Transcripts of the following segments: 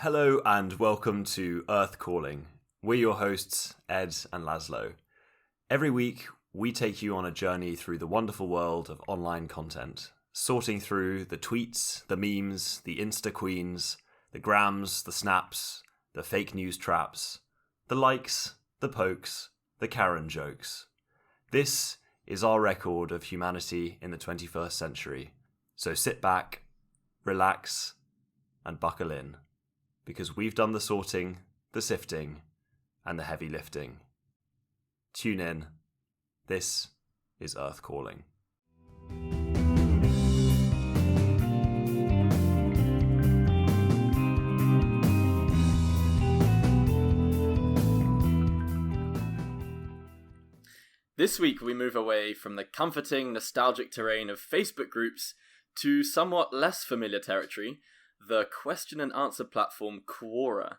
Hello and welcome to Earth Calling. We're your hosts, Ed and Lazlo. Every week, we take you on a journey through the wonderful world of online content, sorting through the tweets, the memes, the insta-Queens, the grams, the snaps, the fake news traps, the likes, the pokes, the Karen jokes. This is our record of humanity in the 21st century. So sit back, relax, and buckle in. Because we've done the sorting, the sifting, and the heavy lifting. Tune in. This is Earth Calling. This week we move away from the comforting, nostalgic terrain of Facebook groups to somewhat less familiar territory, the question and answer platform Quora.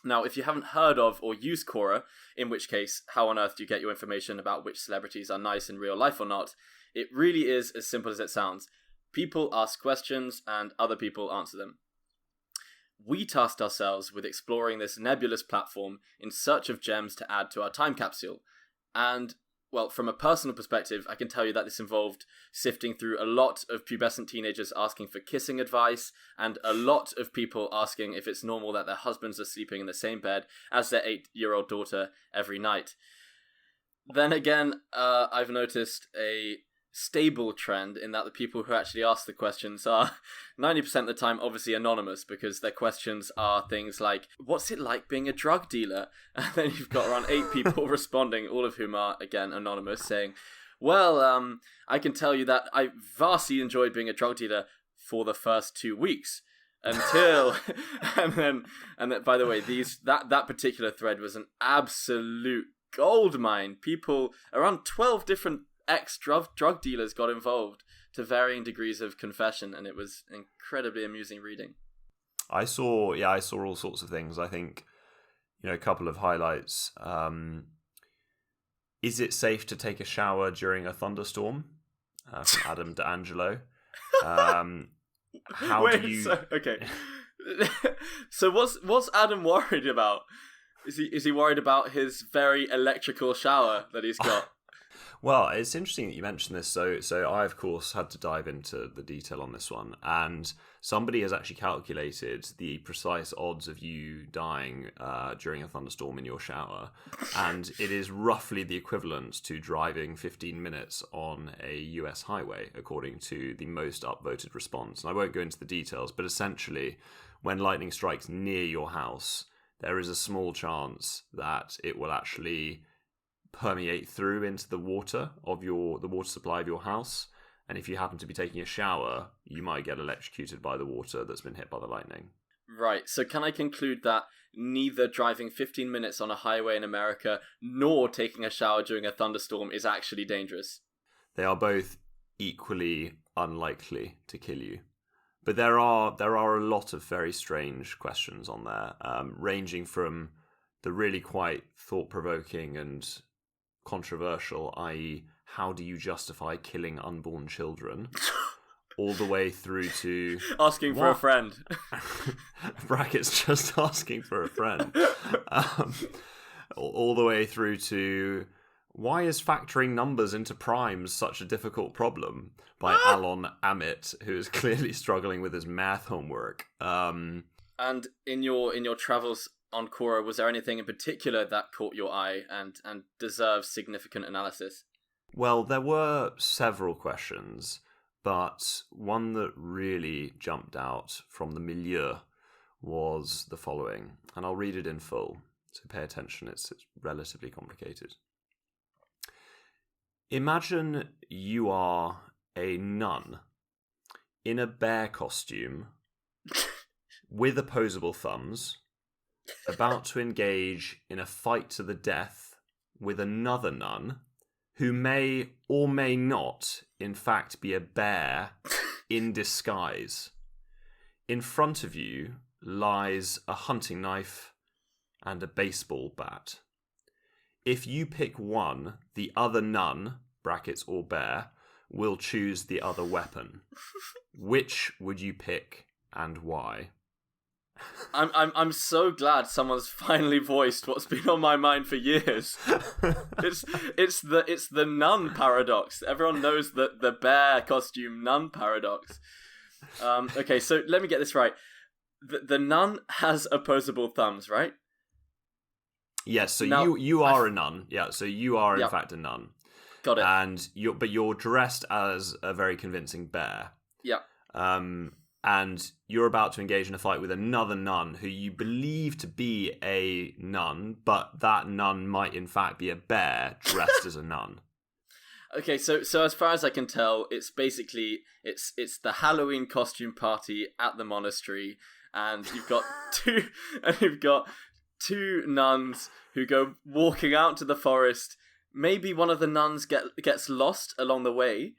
Now, if you haven't heard of or used Quora, in which case, how on earth do you get your information about which celebrities are nice in real life or not? It really is as simple as it sounds. People ask questions and other people answer them. We tasked ourselves with exploring this nebulous platform in search of gems to add to our time capsule. And well, from a personal perspective, I can tell you that this involved sifting through a lot of pubescent teenagers asking for kissing advice, and a lot of people asking if it's normal that their husbands are sleeping in the same bed as their 8-year-old daughter every night. Then again, I've noticed a stable trend in that the people who actually ask the questions are 90% of the time obviously anonymous, because their questions are things like, what's it like being a drug dealer? And then you've got around 8 people responding, all of whom are, again, anonymous, saying, well, I can tell you that I vastly enjoyed being a drug dealer for the first 2 weeks until and then by the way, that particular thread was an absolute goldmine. People, around 12 different ex-drug dealers got involved to varying degrees of confession, and it was incredibly amusing reading. I saw all sorts of things. I think, a couple of highlights. Is it safe to take a shower during a thunderstorm? From Adam D'Angelo. Okay. So what's Adam worried about? Is he worried about his very electrical shower that he's got? Well, it's interesting that you mentioned this. So I, of course, had to dive into the detail on this one. And somebody has actually calculated the precise odds of you dying during a thunderstorm in your shower. And it is roughly the equivalent to driving 15 minutes on a US highway, according to the most upvoted response. And I won't go into the details, but essentially, when lightning strikes near your house, there is a small chance that it will actually permeate through into the water supply of your house, and if you happen to be taking a shower, you might get electrocuted by the water that's been hit by the lightning. Right, so can I conclude that neither driving 15 minutes on a highway in America nor taking a shower during a thunderstorm is actually dangerous? They are both equally unlikely to kill you. But there are a lot of very strange questions on there, ranging from the really quite thought-provoking and controversial, i.e., how do you justify killing unborn children, all the way through to asking for a friend. Brackets, just asking for a friend. All the way through to why is factoring numbers into primes such a difficult problem, by Alon Amit, who is clearly struggling with his math homework. And in your travels on Quora, was there anything in particular that caught your eye and deserves significant analysis? Well, there were several questions, but one that really jumped out from the milieu was the following, and I'll read it in full, so pay attention, it's relatively complicated. Imagine you are a nun in a bear costume with opposable thumbs, about to engage in a fight to the death with another nun who may or may not, in fact, be a bear in disguise. In front of you lies a hunting knife and a baseball bat. If you pick one, the other nun, brackets or bear, will choose the other weapon. Which would you pick and why? I'm so glad someone's finally voiced what's been on my mind for years. It's the Nun Paradox. Everyone knows the bear costume Nun Paradox. Okay, so let me get this right. The nun has opposable thumbs, right? Yes, so now, you are a nun. Yeah, so you are in fact a nun. Got it. And you're dressed as a very convincing bear. Yeah. And you're about to engage in a fight with another nun who you believe to be a nun, but that nun might in fact be a bear dressed as a nun. Okay, so as far as I can tell, it's basically it's the Halloween costume party at the monastery, and you've got two nuns who go walking out to the forest. Maybe one of the nuns gets lost along the way,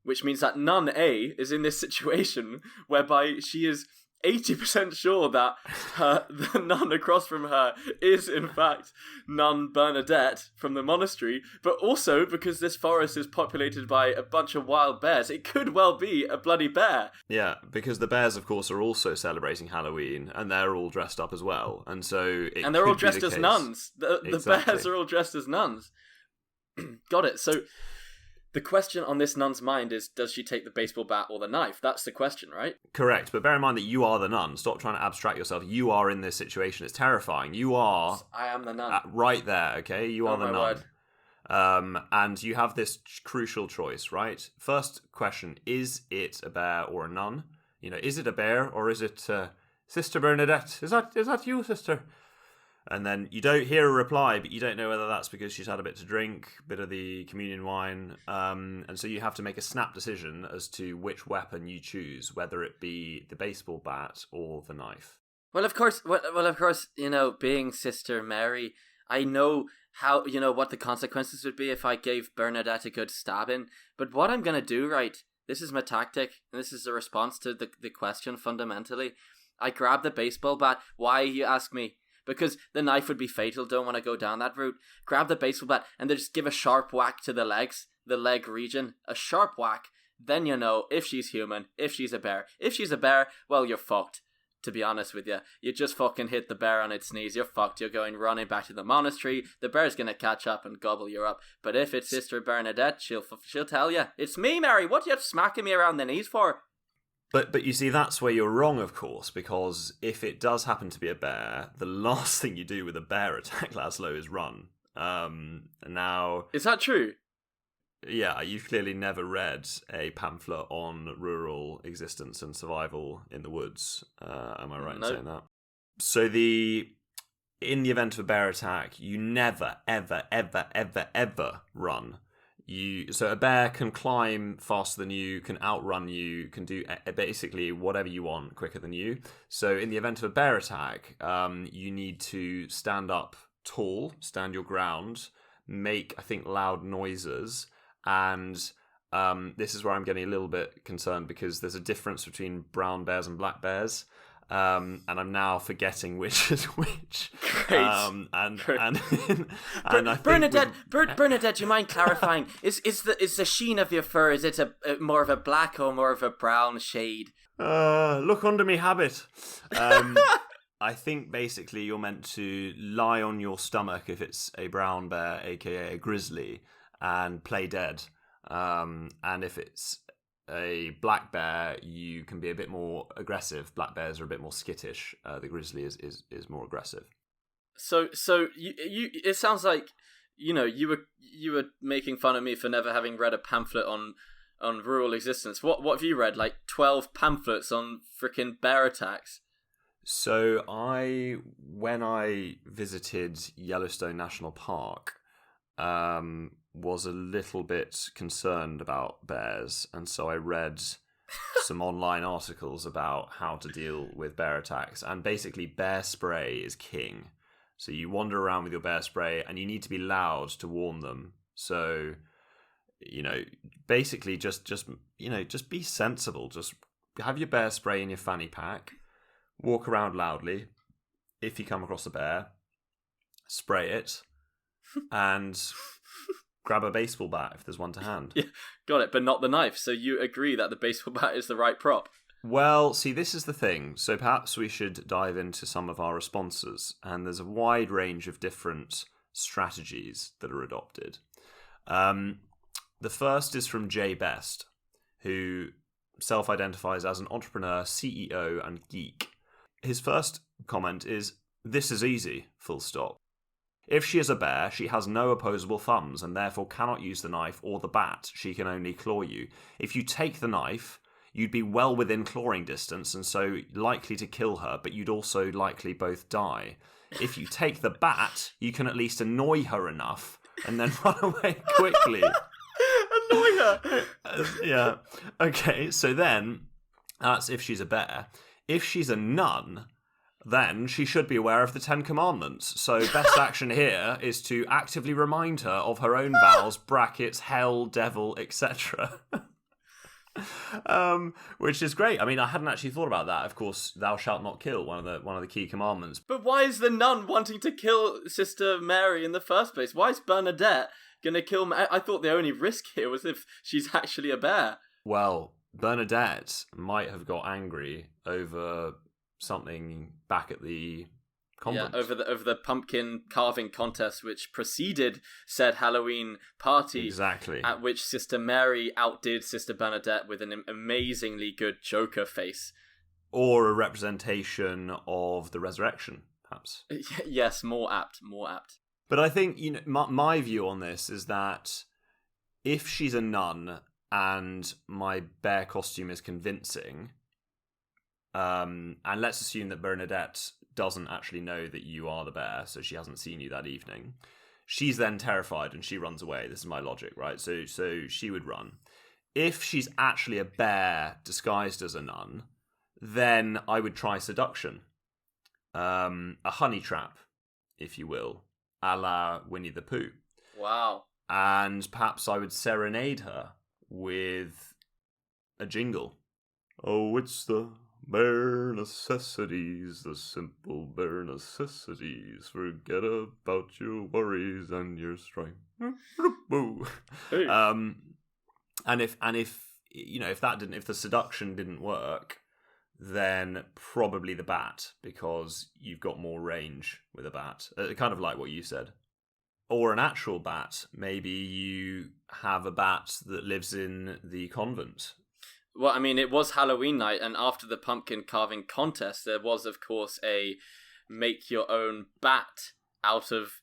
which means that Nun A is in this situation whereby she is 80% sure that the nun across from her is in fact Nun Bernadette from the monastery, but also because this forest is populated by a bunch of wild bears, it could well be a bloody bear. Yeah, because the bears, of course, are also celebrating Halloween, and they're all dressed up as well, and so and they're all dressed as nuns. The bears are all dressed as nuns. Got it. So the question on this nun's mind is, does she take the baseball bat or the knife? That's the question, right? Correct, but bear in mind that you are the nun. Stop trying to abstract yourself. You are in this situation. It's terrifying. You are... I am the nun. Right there, okay? You are the nun. Word. And you have this crucial choice, right? First question, is it a bear or a nun? You know, is it a bear or is it Sister Bernadette? Is that you, sister? And then you don't hear a reply, but you don't know whether that's because she's had a bit to drink, a bit of the communion wine, and so you have to make a snap decision as to which weapon you choose, whether it be the baseball bat or the knife. Well, of course, you know, being Sister Mary, I know how, you know, what the consequences would be if I gave Bernadette a good stabbing. But what I'm going to do, right, this is my tactic, and this is a response to the question fundamentally. I grab the baseball bat. Why, you ask me? Because the knife would be fatal, don't want to go down that route. Grab the baseball bat and then just give a sharp whack to the legs, the leg region. A sharp whack. Then you know if she's human, if she's a bear. If she's a bear, well, you're fucked. To be honest with you. You just fucking hit the bear on its knees. You're fucked. You're going running back to the monastery. The bear's going to catch up and gobble you up. But if it's Sister Bernadette, she'll tell you. It's me, Mary. What are you smacking me around the knees for? But you see, that's where you're wrong, of course, because if it does happen to be a bear, the last thing you do with a bear attack, Lazlo, is run. Now... Is that true? Yeah, you've clearly never read a pamphlet on rural existence and survival in the woods. Am I right in saying that? So in the event of a bear attack, you never, ever, ever, ever, ever run. So a bear can climb faster than you, can outrun you, can do basically whatever you want quicker than you. So in the event of a bear attack, you need to stand up tall, stand your ground, make, I think, loud noises. And this is where I'm getting a little bit concerned because there's a difference between brown bears and black bears. And I'm now forgetting which is which. Great. And I think Bernadette, Bernadette, do you mind clarifying? Is the sheen of your fur, is it a more of a black or more of a brown shade? Look under me habit. I think basically you're meant to lie on your stomach if it's a brown bear, aka a grizzly, and play dead. And if it's a black bear, you can be a bit more aggressive. Black bears are a bit more skittish. The grizzly is more aggressive. So you it sounds like, you know, you were making fun of me for never having read a pamphlet on rural existence. What have you read? Like 12 pamphlets on freaking bear attacks? So when I visited Yellowstone National Park, was a little bit concerned about bears, and so I read some online articles about how to deal with bear attacks, and basically bear spray is king. So you wander around with your bear spray, and you need to be loud to warn them. So, you know, basically just be sensible. Just have your bear spray in your fanny pack, walk around loudly. If you come across a bear, spray it, and grab a baseball bat if there's one to hand. Yeah, got it, but not the knife. So you agree that the baseball bat is the right prop? Well, see, this is the thing. So perhaps we should dive into some of our responses. And there's a wide range of different strategies that are adopted. The first is from Jay Best, who self-identifies as an entrepreneur, CEO, and geek. His first comment is, "This is easy, full stop. If she is a bear, she has no opposable thumbs and therefore cannot use the knife or the bat. She can only claw you. If you take the knife, you'd be well within clawing distance and so likely to kill her, but you'd also likely both die. If you take the bat, you can at least annoy her enough and then run away quickly." Annoy her! Yeah. Okay, so then, that's if she's a bear. If she's a nun, then she should be aware of the Ten Commandments. So best action here is to actively remind her of her own vows, brackets, hell, devil, etc. Which is great. I mean, I hadn't actually thought about that. Of course, thou shalt not kill, one of the key commandments. But why is the nun wanting to kill Sister Mary in the first place? Why is Bernadette going to kill Mary? I thought the only risk here was if she's actually a bear. Well, Bernadette might have got angry over something back at the convent. Yeah, over the pumpkin carving contest, which preceded said Halloween party. Exactly. At which Sister Mary outdid Sister Bernadette with an amazingly good Joker face. Or a representation of the resurrection, perhaps. Yes, more apt. But I think, my view on this is that if she's a nun and my bear costume is convincing, and let's assume that Bernadette doesn't actually know that you are the bear, so she hasn't seen you that evening, she's then terrified and she runs away. This is my logic, right? So she would run. If she's actually a bear disguised as a nun, then I would try seduction. A honey trap, if you will, a la Winnie the Pooh. Wow. And perhaps I would serenade her with a jingle. Oh, it's the bare necessities, the simple bare necessities. Forget about your worries and your strife. Hey. And if if the seduction didn't work, then probably the bat, because you've got more range with a bat. Kind of like what you said. Or an actual bat. Maybe you have a bat that lives in the convent. Well, I mean, it was Halloween night, and after the pumpkin carving contest, there was, of course, a make your own bat out of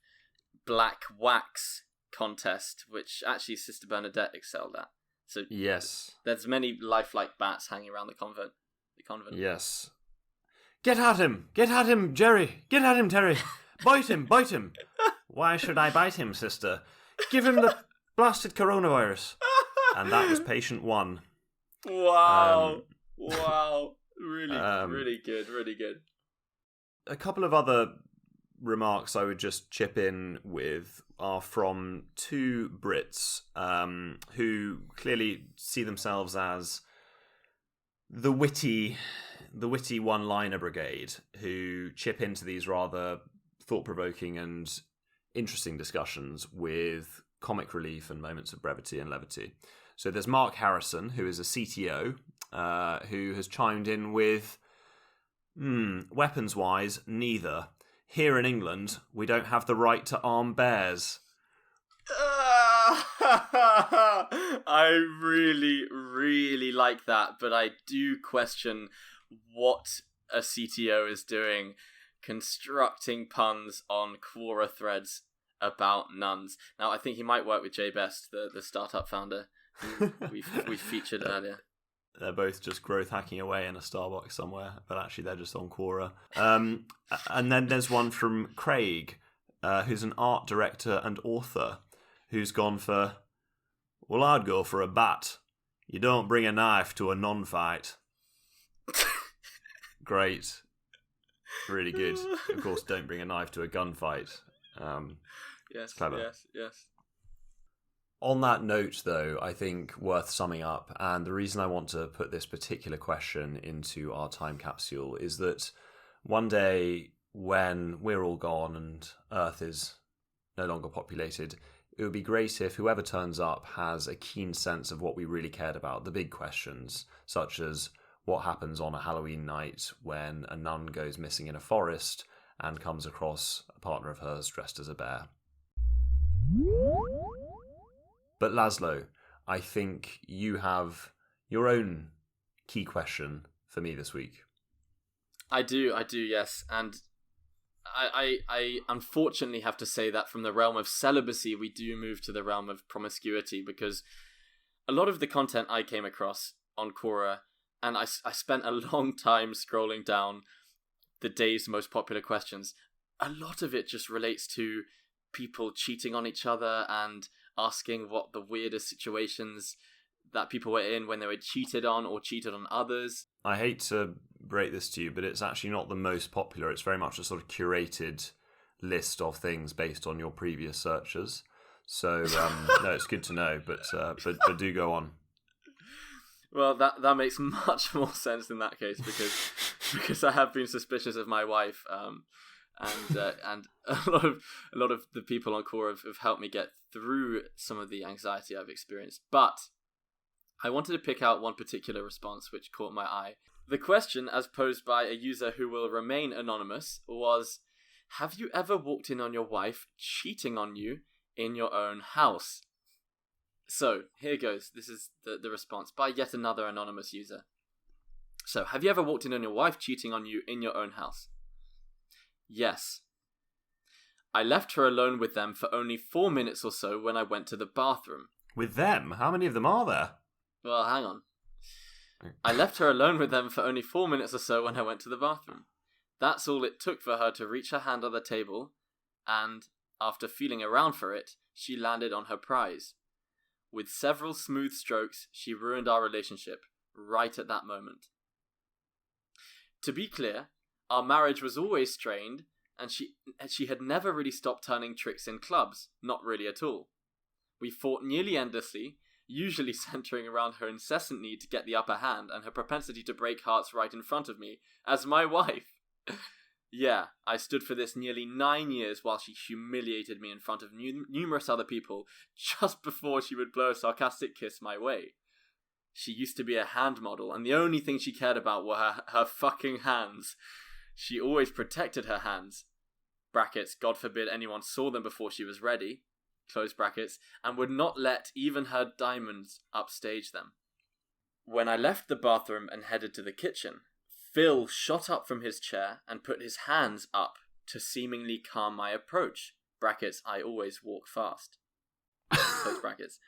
black wax contest, which actually Sister Bernadette excelled at. So yes, there's many lifelike bats hanging around the convent. Yes. Get at him, Jerry. Get at him, Terry. Bite him. Why should I bite him, sister? Give him the blasted coronavirus. And that was patient one. Wow. Really good. A couple of other remarks I would just chip in with are from two Brits who clearly see themselves as the witty one-liner brigade, who chip into these rather thought-provoking and interesting discussions with comic relief and moments of brevity and levity. So there's Mark Harrison, who is a CTO, who has chimed in with, weapons-wise, neither. Here in England, we don't have the right to arm bears. I really like that, but I do question what a CTO is doing constructing puns on Quora threads about nuns. Now, I think he might work with Jay Best, the startup founder who we featured earlier. They're both just growth hacking away in a Starbucks somewhere, but actually they're just on Quora. And then there's one from Craig, who's an art director and author, who's gone for, well, I'd go for a bat. You don't bring a knife to a non-fight. Great. Really good. Of course, don't bring a knife to a gunfight. Yes, clever. Yes. On that note, though, I think worth summing up, and the reason I want to put this particular question into our time capsule is that one day when we're all gone and Earth is no longer populated, it would be great if whoever turns up has a keen sense of what we really cared about, the big questions, such as what happens on a Halloween night when a nun goes missing in a forest and comes across a partner of hers dressed as a bear. But Lazlo, I think you have your own key question for me this week. I do, yes. And I unfortunately have to say that from the realm of celibacy, we do move to the realm of promiscuity, because a lot of the content I came across on Quora, and I spent a long time scrolling down the day's most popular questions, a lot of it just relates to people cheating on each other and asking what the weirdest situations that people were in when they were cheated on or cheated on others. I hate to break this to you, but it's actually not the most popular. It's very much a sort of curated list of things based on your previous searches. So no, it's good to know, but do go on. Well, that makes much more sense in that case, because I have been suspicious of my wife, and a lot of the people on Quora have helped me get through some of the anxiety I've experienced. But I wanted to pick out one particular response which caught my eye. The question, as posed by a user who will remain anonymous, was, have you ever walked in on your wife cheating on you in your own house? So, here goes. This is the response by yet another anonymous user. So, have you ever walked in on your wife cheating on you in your own house? Yes. I left her alone with them for only 4 minutes or so when I went to the bathroom. With them? How many of them are there? Well, hang on. I left her alone with them for only 4 minutes or so when I went to the bathroom. That's all it took for her to reach her hand on the table, and, after feeling around for it, she landed on her prize. With several smooth strokes, she ruined our relationship, right at that moment. To be clear, our marriage was always strained, and she had never really stopped turning tricks in clubs, not really at all. We fought nearly endlessly, usually centering around her incessant need to get the upper hand and her propensity to break hearts right in front of me, as my wife. Yeah, I stood for this nearly 9 years while she humiliated me in front of numerous other people just before she would blow a sarcastic kiss my way. She used to be a hand model, and the only thing she cared about were her fucking hands. She always protected her hands. Brackets, God forbid anyone saw them before she was ready. Close brackets, and would not let even her diamonds upstage them. When I left the bathroom and headed to the kitchen, Phil shot up from his chair and put his hands up to seemingly calm my approach. Brackets, I always walk fast. Close brackets.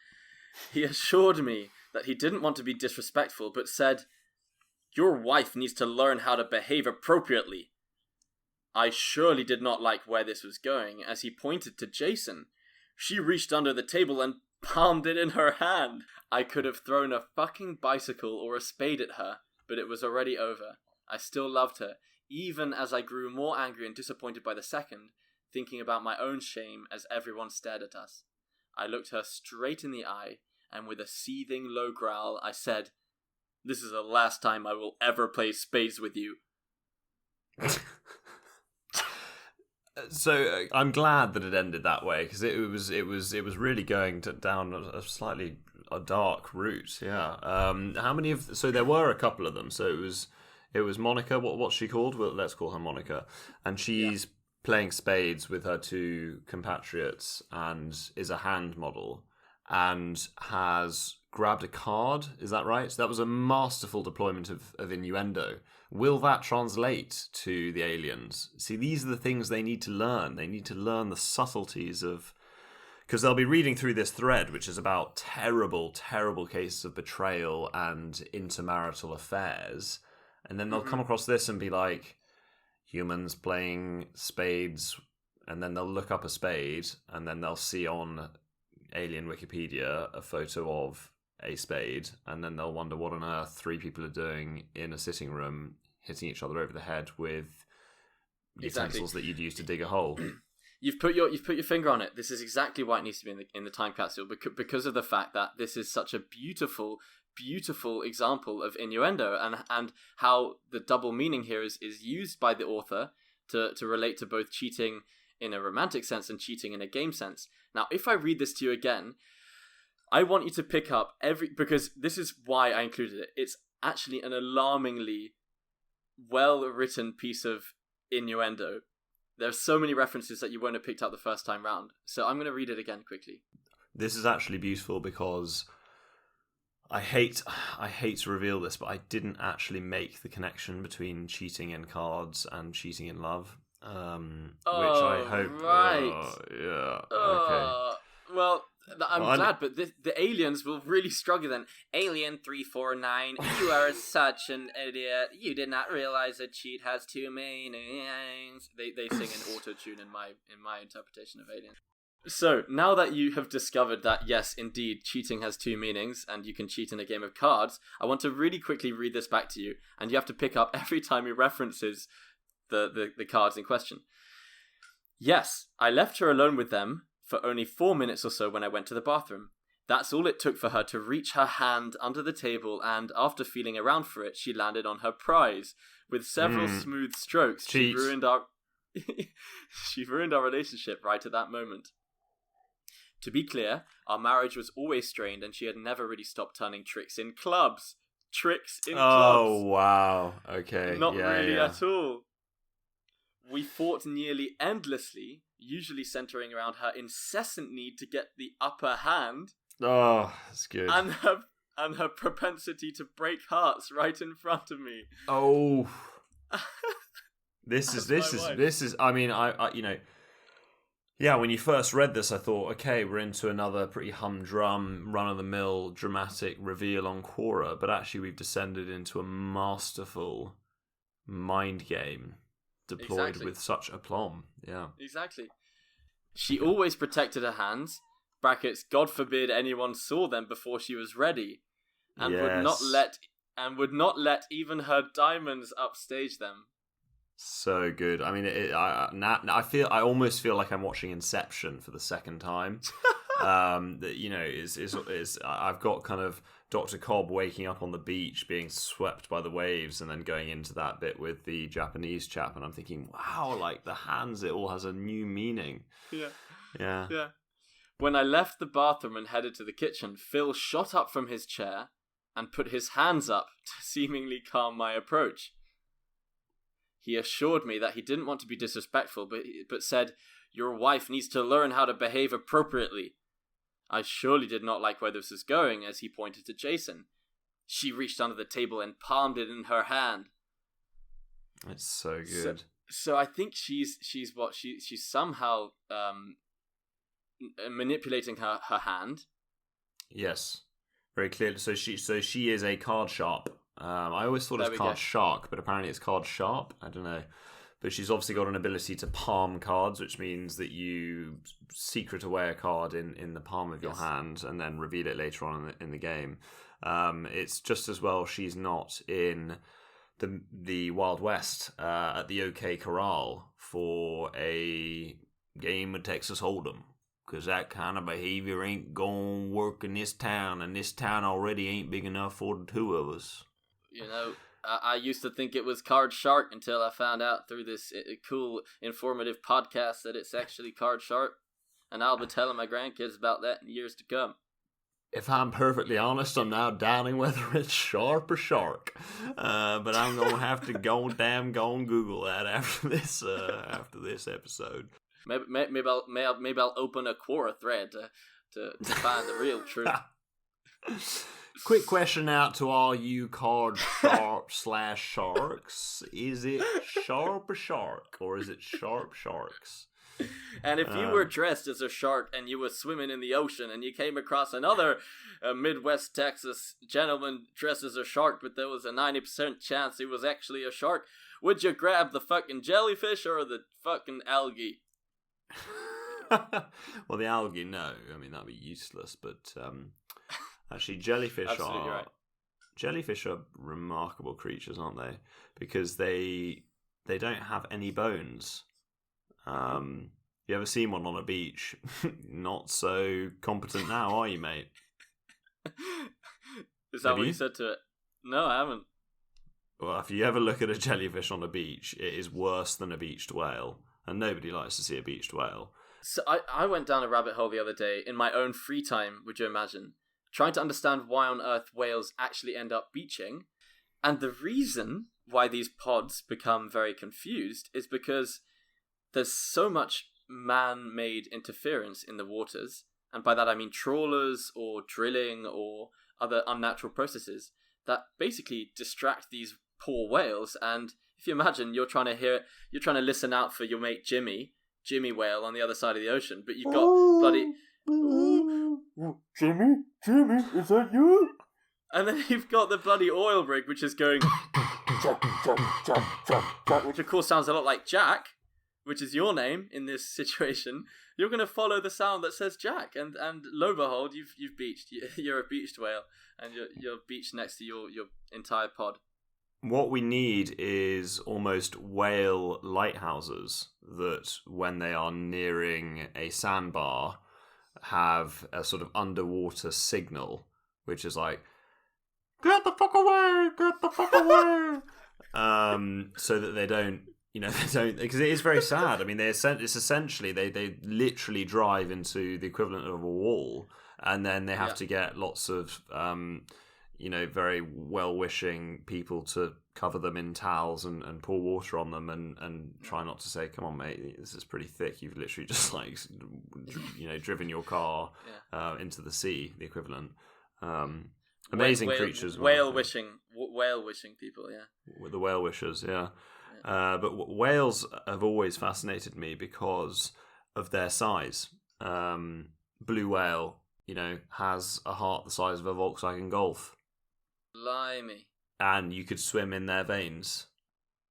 He assured me that he didn't want to be disrespectful, but said, "Your wife needs to learn how to behave appropriately." I surely did not like where this was going, as he pointed to Jason. She reached under the table and palmed it in her hand. I could have thrown a fucking bicycle or a spade at her, but it was already over. I still loved her, even as I grew more angry and disappointed by the second, thinking about my own shame as everyone stared at us. I looked her straight in the eye, and with a seething low growl, I said, "This is the last time I will ever play spades with you." So I'm glad that it ended that way, because it was really going down a slightly dark route. Yeah. How many of? So there were a couple of them. So it was Monica. What's she called? Well, let's call her Monica, and she's playing spades with her two compatriots and is a hand model and has grabbed a card. Is that right? So that was a masterful deployment of innuendo. Will that translate to the aliens? See, these are the things they need to learn. They need to learn the subtleties of... Because they'll be reading through this thread, which is about terrible, terrible cases of betrayal and intermarital affairs. And then they'll come across this and be like, humans playing spades, and then they'll look up a spade, and then they'll see on Alien Wikipedia a photo of a spade, and then they'll wonder what on earth three people are doing in a sitting room, hitting each other over the head with utensils that you'd use to dig a hole. You've put your finger on it. This is exactly why it needs to be in the time capsule, because of the fact that this is such a beautiful example of innuendo, and how the double meaning here is used by the author to relate to both cheating in a romantic sense and cheating in a game sense. Now, if I read this to you again, I want you to pick up because this is why I included it. It's actually an alarmingly well-written piece of innuendo. There's so many references that you won't have picked up the first time round. So I'm going to read it again quickly. This is actually beautiful because I hate to reveal this, but I didn't actually make the connection between cheating in cards and cheating in love. Which I hope. Right. Okay. Well, I'm glad, but the aliens will really struggle then. Alien 349, you are such an idiot. You did not realize a cheat has two meanings. They sing in auto-tune in my interpretation of Alien. So, now that you have discovered that, yes, indeed, cheating has two meanings, and you can cheat in a game of cards, I want to really quickly read this back to you, and you have to pick up every time he references the cards in question. Yes, I left her alone with them for only 4 minutes or so when I went to the bathroom. That's all it took for her to reach her hand under the table, and after feeling around for it, she landed on her prize. With several smooth strokes, she ruined our relationship right at that moment. To be clear, our marriage was always strained, and she had never really stopped turning tricks in clubs. Clubs. Oh, wow. Okay. Not really at all. We fought nearly endlessly, usually centering around her incessant need to get the upper hand. Oh, that's good. And her propensity to break hearts right in front of me. Oh. This is I mean, I you know, yeah, when you first read this, I thought, okay, we're into another pretty humdrum, run-of-the-mill dramatic reveal on Quora, but actually we've descended into a masterful mind game deployed with such aplomb. Yeah. Exactly. She always protected her hands, brackets, God forbid anyone saw them before she was ready, and would not let even her diamonds upstage them. So good. I mean, I almost feel like I'm watching Inception for the second time. That, you know, is I've got kind of Dr. Cobb waking up on the beach, being swept by the waves, and then going into that bit with the Japanese chap, and I'm thinking, wow, like the hands, it all has a new meaning. Yeah. When I left the bathroom and headed to the kitchen, Phil shot up from his chair and put his hands up to seemingly calm my approach. He assured me that he didn't want to be disrespectful, but said, "Your wife needs to learn how to behave appropriately." I surely did not like where this was going, as he pointed to Jason. She reached under the table and palmed it in her hand. It's so good. So I think she's somehow manipulating her hand. Yes, very clearly. So she is a card sharp. I always thought it was card shark, but apparently it's card sharp. I don't know. But she's obviously got an ability to palm cards, which means that you secret away a card in the palm of your hand and then reveal it later on in the game. It's just as well she's not in the Wild West at the OK Corral for a game of Texas Hold'em. Because that kind of behavior ain't gonna work in this town, and this town already ain't big enough for the two of us. You know, I used to think it was Card Shark until I found out through this cool, informative podcast that it's actually Card Shark, and I'll be telling my grandkids about that in years to come. If I'm perfectly honest, I'm now doubting whether it's sharp or shark. But I'm gonna have to go Google that after this episode. Maybe I'll open a Quora thread to find the real truth. Quick question out to all you card sharp/sharks. Is it sharp or shark, or is it sharp sharks? And if you were dressed as a shark and you were swimming in the ocean and you came across another Midwest Texas gentleman dressed as a shark, but there was a 90% chance he was actually a shark, would you grab the fucking jellyfish or the fucking algae? Well, the algae, no. I mean, that'd be useless. But actually, jellyfish are remarkable creatures, aren't they? Because they don't have any bones. You ever seen one on a beach? Not so competent now, are you, mate? Is that what you said to it? No, I haven't. Well, if you ever look at a jellyfish on a beach, it is worse than a beached whale. And nobody likes to see a beached whale. So I went down a rabbit hole the other day in my own free time, would you imagine, trying to understand why on earth whales actually end up beaching. And the reason why these pods become very confused is because there's so much man-made interference in the waters, and by that I mean trawlers or drilling or other unnatural processes that basically distract these poor whales. And if you imagine you're trying to listen out for your mate Jimmy whale on the other side of the ocean, but you've got bloody Jimmy, is that you? and then you've got the bloody oil rig which is going which of course sounds a lot like Jack, which is your name in this situation. You're going to follow the sound that says Jack, and lo and behold, you've beached. You're a beached whale, and you're beached next to your entire pod. What we need is almost whale lighthouses that, when they are nearing a sandbar, have a sort of underwater signal, which is like, "Get the fuck away! Get the fuck away!" So that they don't, because it is very sad. I mean, it's essentially they literally drive into the equivalent of a wall, and then they have to get lots of very well-wishing people to cover them in towels and pour water on them and try not to say, "Come on, mate, this is pretty thick. You've literally just driven your car into the sea," the equivalent. Amazing creatures. Whale wishing people, yeah. The whale wishers, yeah. But whales have always fascinated me because of their size. Blue whale, has a heart the size of a Volkswagen Golf. Blimey. And you could swim in their veins.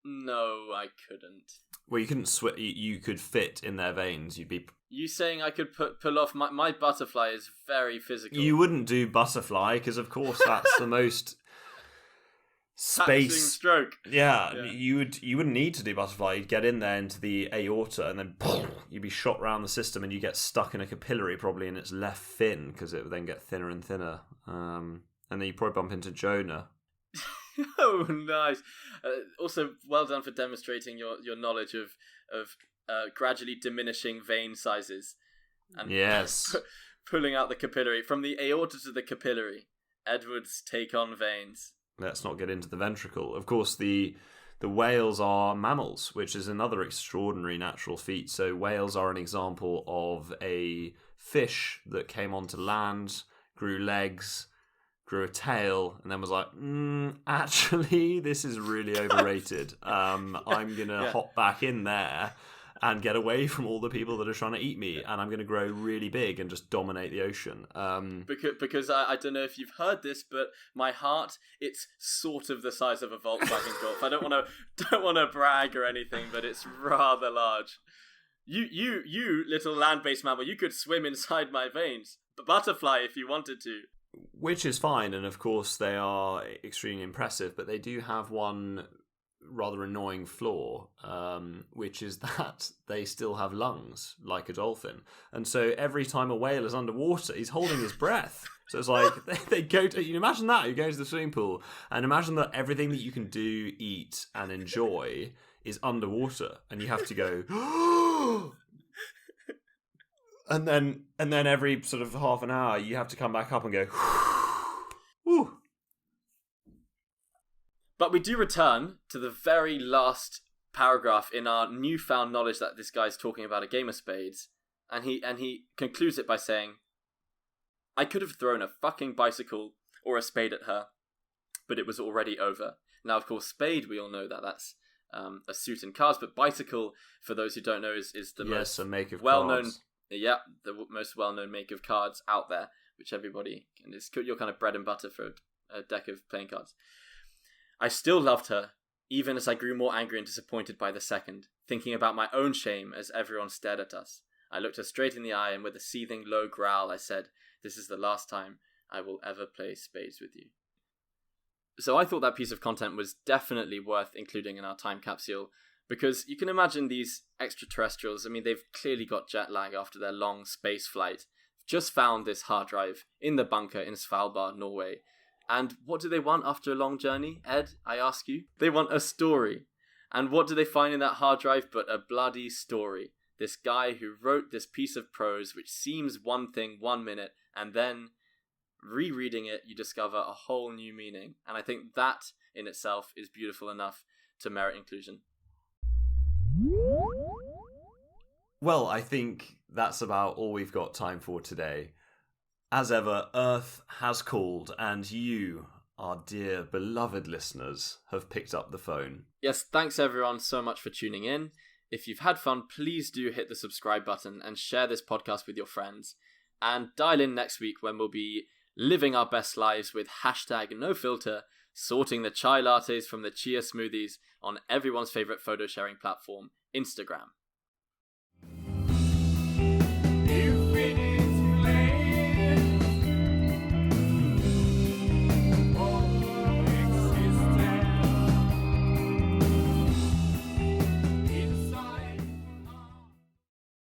No, I couldn't. Well, you couldn't swim. You could fit in their veins. You'd be. You saying I could pull off my butterfly is very physical. You wouldn't do butterfly because, of course, that's the most space stroke. Yeah, you wouldn't need to do butterfly. You'd get in there into the aorta, and then you'd be shot around the system, and you get stuck in a capillary, probably in its left fin, because it would then get thinner and thinner. And then you probably bump into Jonah. Oh, nice. Also, well done for demonstrating your knowledge of gradually diminishing vein sizes. And yes. Pulling out the capillary. From the aorta to the capillary. Edward's take on veins. Let's not get into the ventricle. Of course, the whales are mammals, which is another extraordinary natural feat. So whales are an example of a fish that came onto land, grew legs, grew a tail, and then was like, actually, this is really overrated. I'm going to hop back in there and get away from all the people that are trying to eat me, and I'm going to grow really big and just dominate the ocean. Because I don't know if you've heard this, but my heart, it's sort of the size of a Volkswagen Golf. I don't want to brag or anything, but it's rather large. You little land-based mammal, you could swim inside my veins. But butterfly if you wanted to. Which is fine, and of course they are extremely impressive, but they do have one rather annoying flaw, which is that they still have lungs, like a dolphin. And so every time a whale is underwater, he's holding his breath. So it's like, they go to, you imagine that, you go to the swimming pool, and imagine that everything that you can do, eat, and enjoy is underwater, and you have to go, and then every sort of half an hour, you have to come back up and go, whew. But we do return to the very last paragraph in our newfound knowledge that this guy's talking about a game of spades, and he concludes it by saying, "I could have thrown a fucking bicycle or a spade at her, but it was already over." Now, of course, spade, we all know that's a suit in cards, but bicycle, for those who don't know, is the most a make of well-known, cards. Yeah, the most well-known make of cards out there, which everybody can. It's your kind of bread and butter for a deck of playing cards. I still loved her, even as I grew more angry and disappointed by the second, thinking about my own shame as everyone stared at us. I looked her straight in the eye, and with a seething low growl, I said, "This is the last time I will ever play spades with you." So I thought that piece of content was definitely worth including in our time capsule, because you can imagine these extraterrestrials, I mean, they've clearly got jet lag after their long space flight, just found this hard drive in the bunker in Svalbard, Norway. And what do they want after a long journey, Ed, I ask you? They want a story. And what do they find in that hard drive but a bloody story? This guy who wrote this piece of prose which seems one thing 1 minute, and then rereading it, you discover a whole new meaning. And I think that in itself is beautiful enough to merit inclusion. Well, I think that's about all we've got time for today. As ever, Earth has called, and you, our dear beloved listeners, have picked up the phone. Yes, thanks everyone so much for tuning in. If you've had fun, please do hit the subscribe button and share this podcast with your friends. And dial in next week when we'll be living our best lives with #NoFilter, sorting the chai lattes from the chia smoothies on everyone's favourite photo sharing platform, Instagram.